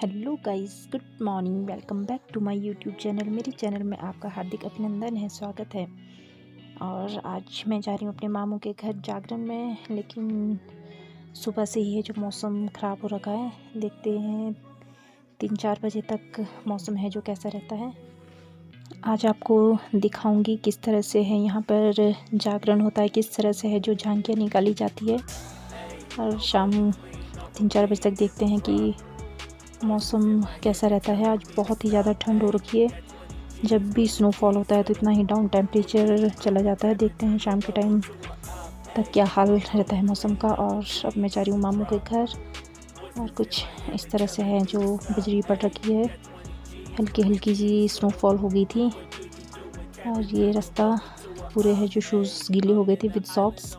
Hello guys, good morning. Welcome back to my YouTube channel. मेरे channel में आपका हार्दिक अभिनंदन है, स्वागत है। और आज मैं जा रही हूँ अपने मामू के घर जागरण में, लेकिन सुबह से ही है जो मौसम ख़राब हो रखा है। देखते हैं 3-4 बजे तक मौसम है जो कैसा रहता है। आज आपको दिखाऊंगी किस तरह से है यहाँ पर जागरण होता है, किस तरह से है जो झांकियाँ निकाली जाती है। और शाम 3-4 बजे तक देखते हैं कि मौसम कैसा रहता है। आज बहुत ही ज़्यादा ठंड हो रखी है। जब भी स्नोफॉल होता है तो इतना ही डाउन टेम्परेचर चला जाता है। देखते हैं शाम के टाइम तक क्या हाल रहता है मौसम का। और अब मैं जा रही हूँ मामू के घर, और कुछ इस तरह से है जो बिजली पड़ रखी है। हल्की हल्की सी स्नोफॉल हो गई थी, और ये रास्ता पूरे है जो शूज़ गीले हो गए थे विद सॉक्स।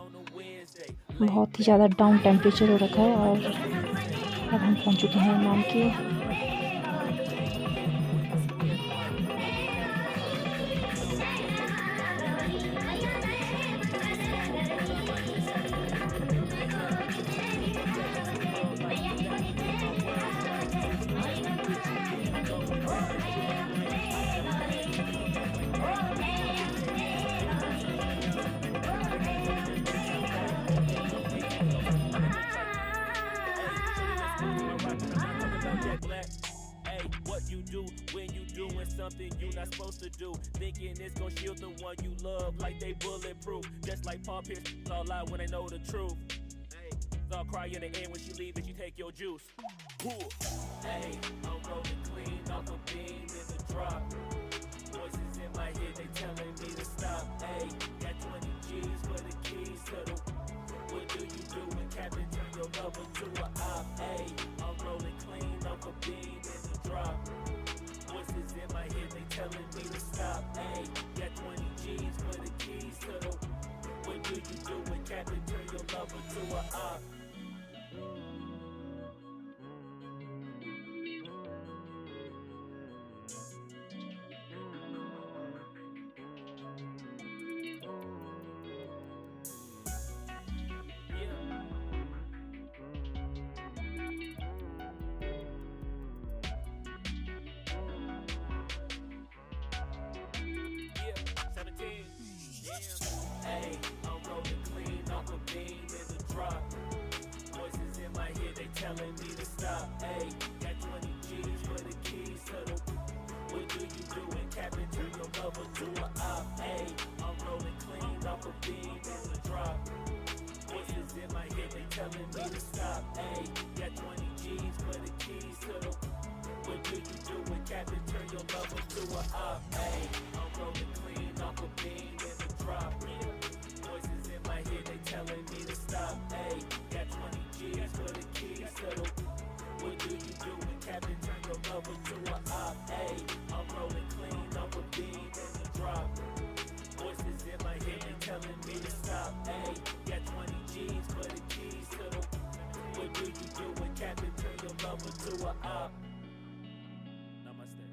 बहुत ही ज़्यादा डाउन टेम्परेचर हो रखा है। और अब हम पहुँच चुके हैं माम के। Hey, what you do when you doing something you not supposed to do? Thinking it's gonna shield the one you love like they bulletproof. Just like Paul Pierce, all out when they know the truth. Hey, they'll cry in the end when she leave and she take your juice. Hey, I'm rolling clean off a beam in the drop. Voices in my head, they telling me to stop. Hey, got 20 G's for the keys to the. What do you do when Captain turn your lover to a op? Hey, I'm rolling clean off a beam in the drop. Voices in my head, they telling me to stop. Hey, got 20 G's for the keys to the. What do you do when Captain turn your lover to a op? Hey, I'm rolling clean off a beam in the drop. Voices in my head, they telling me to stop. Hey, got 20 G's for the keys to the. What do you do when Captain turn your lover to a op? Hey, I'm rolling clean off a beam in the drop. Voices in my head, they telling me to stop. Hey, got 20 G's for the keys to the. What do you do when Captain turn your lover to a op? Hey, I'm rolling clean off a beam in the drop. Voices in my head, they telling me to stop. Hey, got 20 G's for the keys to the. What do you do when Captain turn your lover to a op? Hey, I'm rolling clean off a beam in the drop. Voices in my head, they telling me to stop. Hey, got 20 G's for the keys to the. What do you do when Captain turn your lover to a op? Namaste.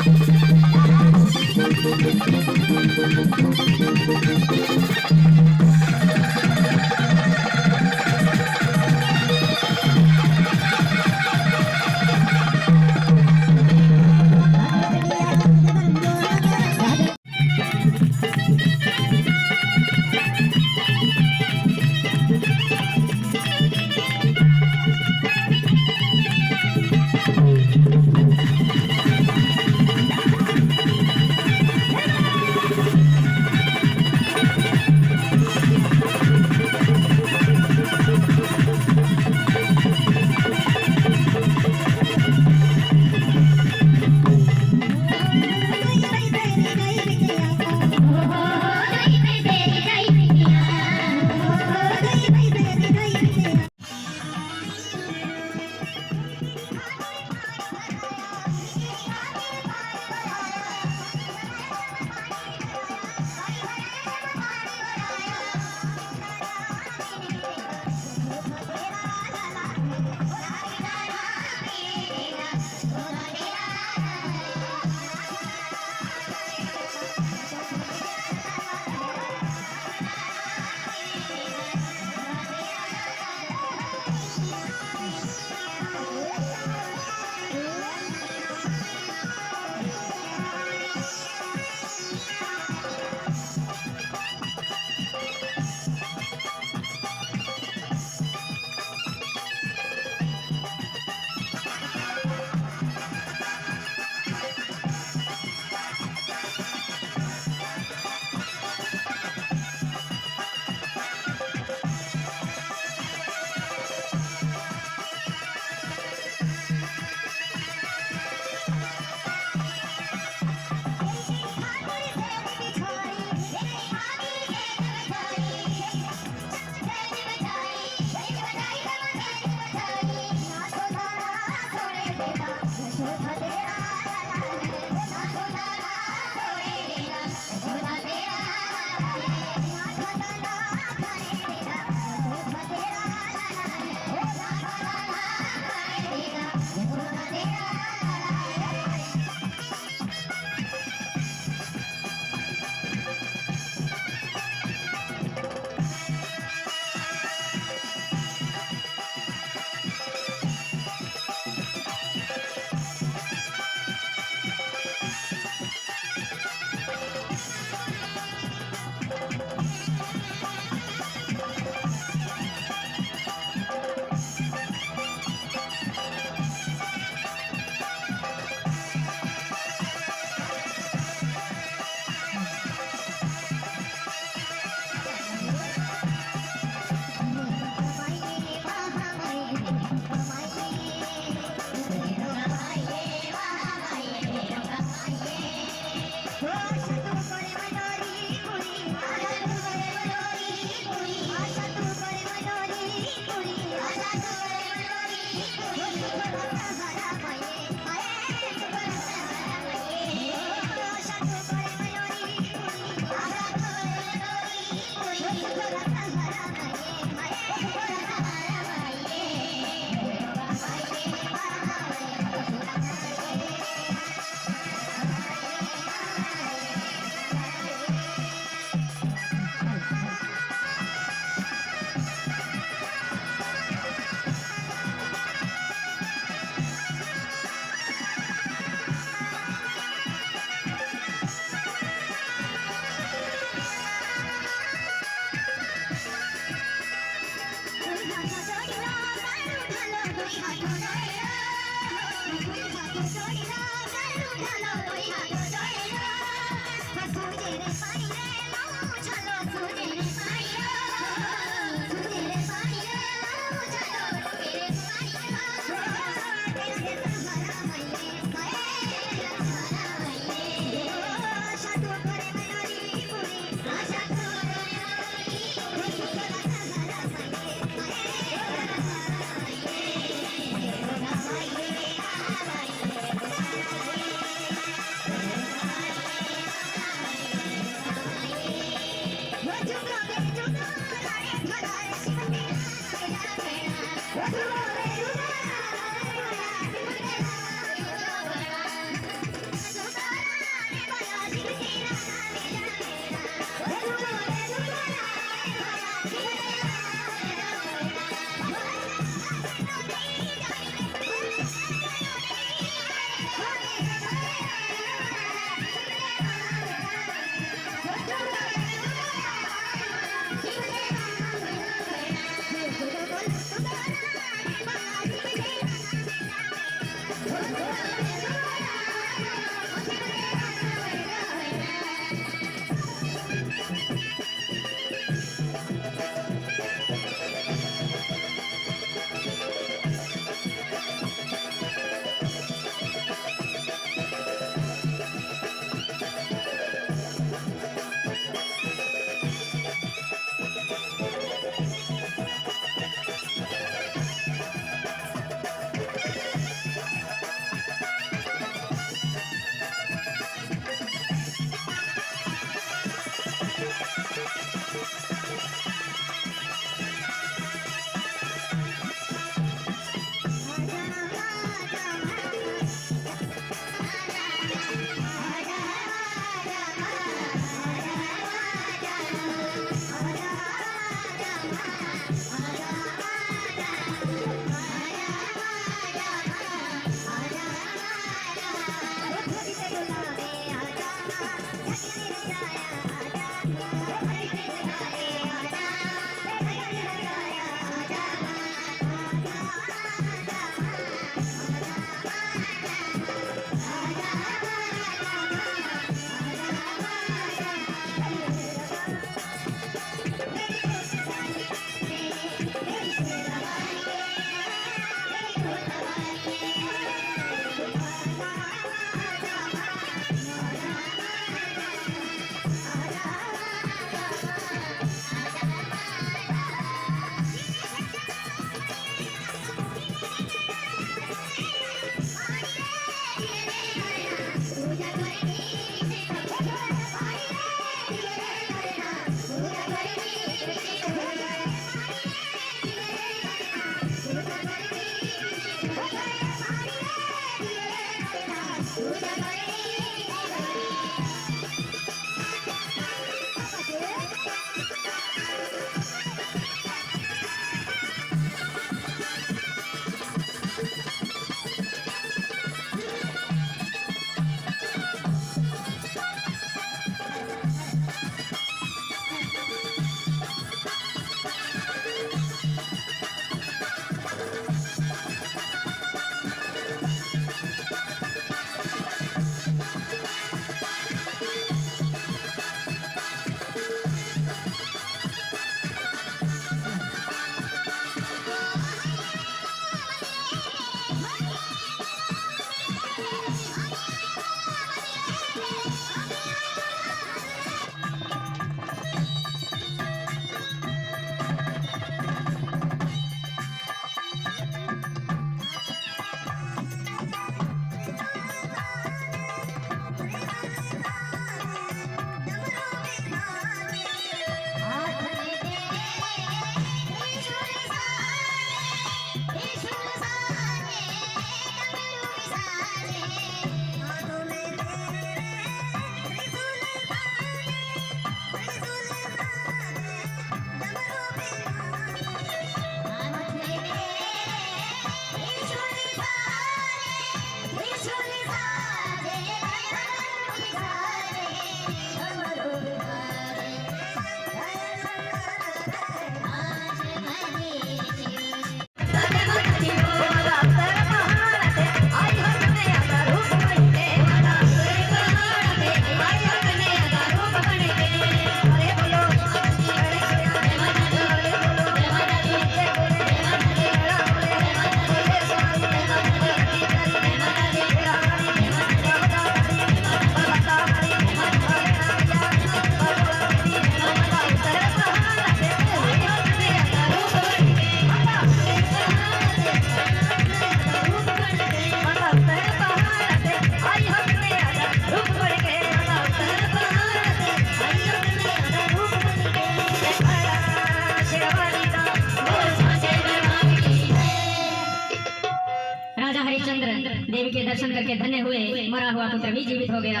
दर्शन करके धन्य हुए। मरा हुआ पुत्र भी जीवित हो गया।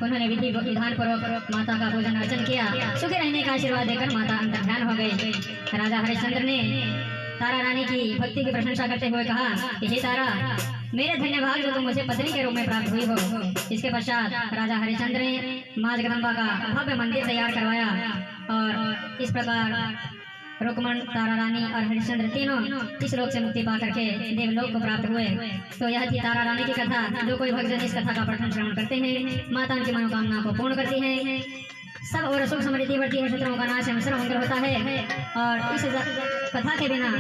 उन्होंने विधि विधान पूर्वक माता का पूजन अर्चन किया। सुखी रहने का आशीर्वाद देकर माता अंतर्ध्यान हो गई। राजा हरिश्चंद्र ने तारा रानी की भक्ति की प्रशंसा करते हुए कहा कि हे तारा, मेरे धन्य भाग जो तुम मुझे पत्नी के रूप में प्राप्त हुई हो। इसके पश्चात राजा हरिश्चंद्र ने माँ जगदम्बा का भव्य मंदिर तैयार करवाया और इस प्रकार रुक्मण, तारा रानी और हरिश्चंद्र तीनों इस लोक से मुक्ति पा करके देवलोक को प्राप्त हुए। तो यह थी तारा रानी की कथा। जो कोई भक्तजन इस कथा का पठन श्रवण करते हैं, माता उनकी मनोकामना को पूर्ण करती है, सब और सुख समृद्धि बढ़ती है, शत्रुओं का नाश सर्वमंगल होता है। और इस कथा के बिना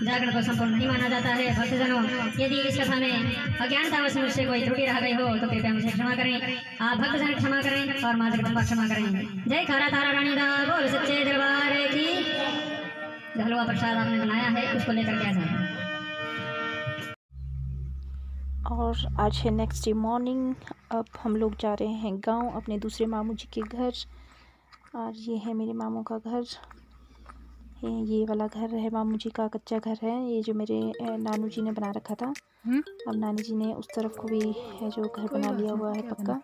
जागरण को संपूर्ण नहीं माना जाता है। भक्तजनों, यदि इस कथा में अज्ञानतावश मुझसे कोई त्रुटि रह गई हो तो कृपया मुझे क्षमा करें। आप भक्तजन क्षमा करें और माँ जगदम्बा क्षमा करें। जय खारा तारा रानी दा बोल सच्चे दरबार की। जो हलवा प्रसाद आपने बनाया है उसको लेकर के आ जाए। और आज है नेक्स्ट डे मॉर्निंग। अब हम लोग जा रहे हैं गांव अपने दूसरे मामू जी के घर। और ये है मेरे मामू का घर। ये वाला घर है मामू जी का, कच्चा घर है। ये जो मेरे नानू जी ने बना रखा था। अब नानी जी ने उस तरफ को भी है जो घर बना लिया हुआ है पक्का।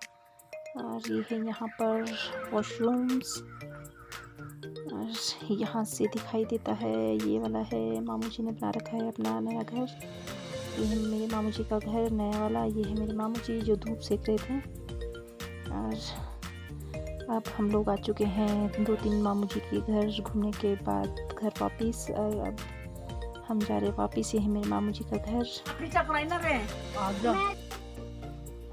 और ये है यहाँ पर वॉशरूम्स। और यहाँ से दिखाई देता है, ये वाला है मामू जी ने बना रखा है अपना नया घर। ये है मेरे मामू जी का घर नया वाला। ये है मेरे मामू जी जो धूप सेक रहे थे। और अब हम लोग आ चुके हैं 2-3 मामू जी के घर घूमने के बाद घर वापिस। और अब हम जा रहे वापिस। ये है मेरे मामू जी का घर।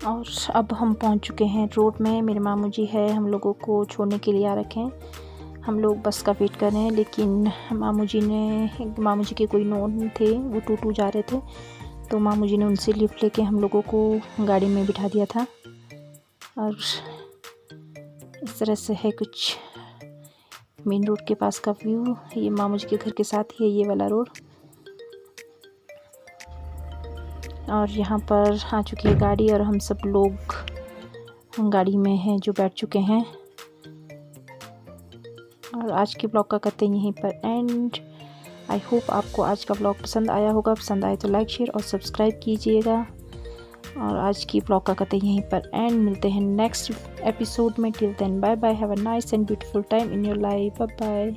और अब हम पहुंच चुके हैं रोड में। मेरे मामू जी है हम लोगों को छोड़ने के लिए आ रखे हैं। हम लोग बस का वेट कर रहे हैं, लेकिन मामू जी के कोई नोन थे, वो टूटू जा रहे थे। तो मामू जी ने उनसे लिफ्ट लेके हम लोगों को गाड़ी में बिठा दिया था। और इस तरह से है कुछ मेन रोड के पास का व्यू। ये मामू जी के घर के साथ ही है ये वाला रोड। और यहाँ पर आ चुकी है गाड़ी और हम सब लोग गाड़ी में हैं जो बैठ चुके हैं। और आज के ब्लॉग का करते हैं यहीं पर एंड। आई होप आपको आज का ब्लॉग पसंद आया होगा। पसंद आए तो लाइक, शेयर और सब्सक्राइब कीजिएगा। और आज की ब्लॉग का करते हैं यहीं पर एंड। मिलते हैं नेक्स्ट एपिसोड में। Till then bye bye. Have a nice and beautiful time in your life. Bye bye.